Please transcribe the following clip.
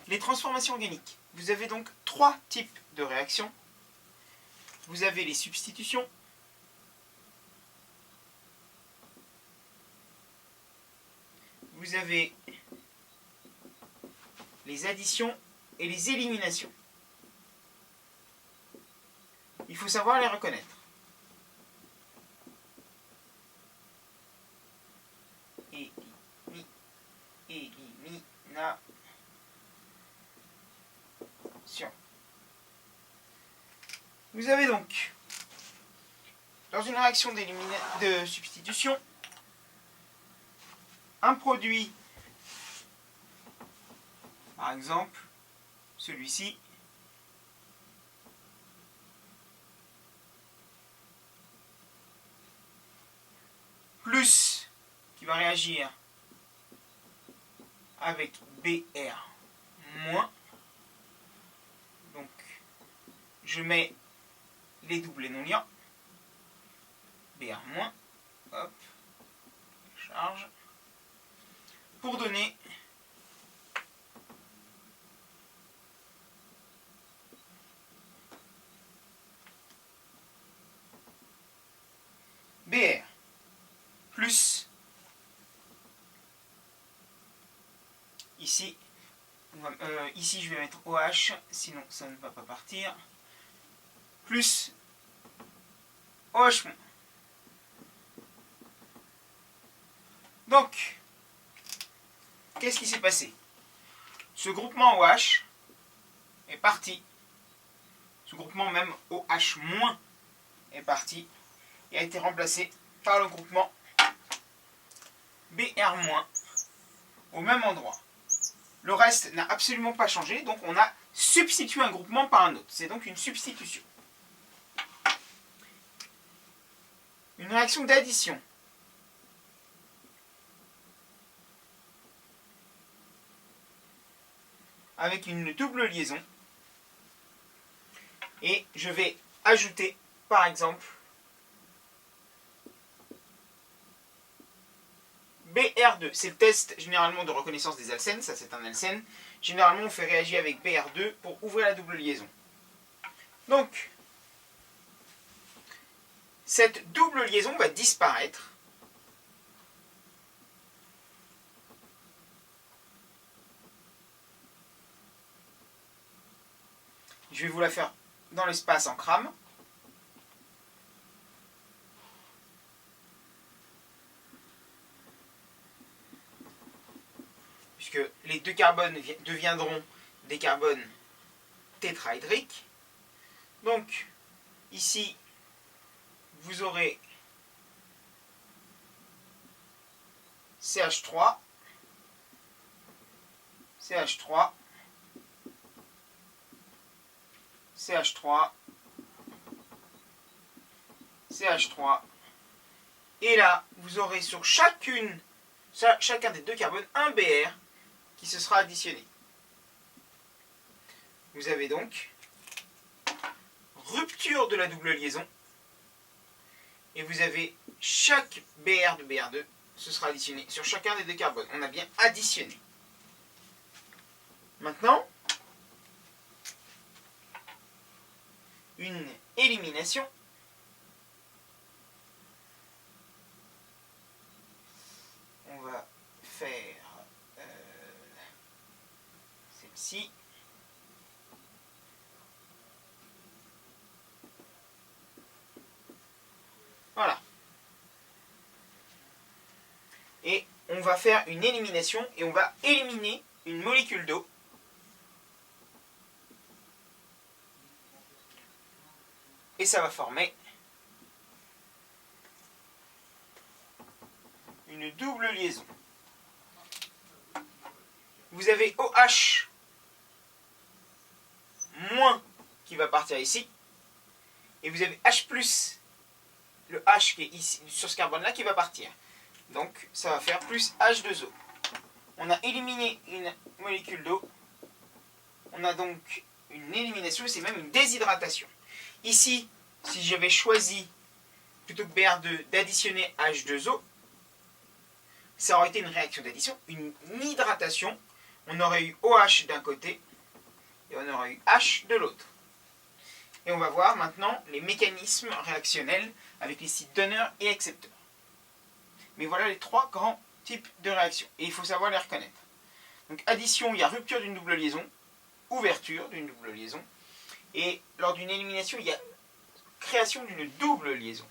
Les transformations organiques. Vous avez donc 3 types de réactions. Vous avez les substitutions, vous avez les additions et les éliminations. Il faut savoir les reconnaître. Élimination. Vous avez donc, dans une réaction de substitution, un produit, par exemple, celui-ci, plus, qui va réagir avec BR moins. Donc, je mets les doublés non liants. BR moins. Hop. Charge. Pour donner BR plus ici, ici je vais mettre OH, sinon ça ne va pas partir, plus OH-. Donc, qu'est-ce qui s'est passé? Ce groupement OH est parti, ce groupement même OH- est parti et a été remplacé par le groupement BR- au même endroit. Le reste n'a absolument pas changé, donc on a substitué un groupement par un autre. C'est donc une substitution. Une réaction d'addition. Avec une double liaison. Et je vais ajouter, par exemple, BR2. C'est le test généralement de reconnaissance des alcènes. Ça, c'est un alcène. Généralement, on fait réagir avec BR2 pour ouvrir la double liaison. Donc, cette double liaison va disparaître. Je vais vous la faire dans l'espace en crâne. Puisque les deux carbones deviendront des carbones tétrahydriques. Donc, ici, vous aurez CH3, CH3, CH3, CH3. Et là, vous aurez sur chacun des deux carbones un BR qui se sera additionné. Vous avez donc rupture de la double liaison. Et vous avez chaque BR de BR2 se sera additionné sur chacun des deux carbones. On a bien additionné. Maintenant, une élimination. On va faire celle-ci. Voilà. Et on va faire une élimination et on va éliminer une molécule d'eau. Et ça va former une double liaison. Vous avez OH- qui va partir ici. Et vous avez H+, le H qui est ici, sur ce carbone-là, qui va partir. Donc, ça va faire plus H2O. On a éliminé une molécule d'eau. On a donc une élimination, c'est même une déshydratation. Ici, si j'avais choisi, plutôt que BR2, d'additionner H2O, ça aurait été une réaction d'addition, une hydratation. on aurait eu OH d'un côté et on aurait eu H de l'autre. Et on va voir maintenant les mécanismes réactionnels avec les sites donneurs et accepteurs. Mais voilà les trois grands types de réactions. Et il faut savoir les reconnaître. Donc addition, il y a rupture d'une double liaison, ouverture d'une double liaison. Et lors d'une élimination, il y a création d'une double liaison.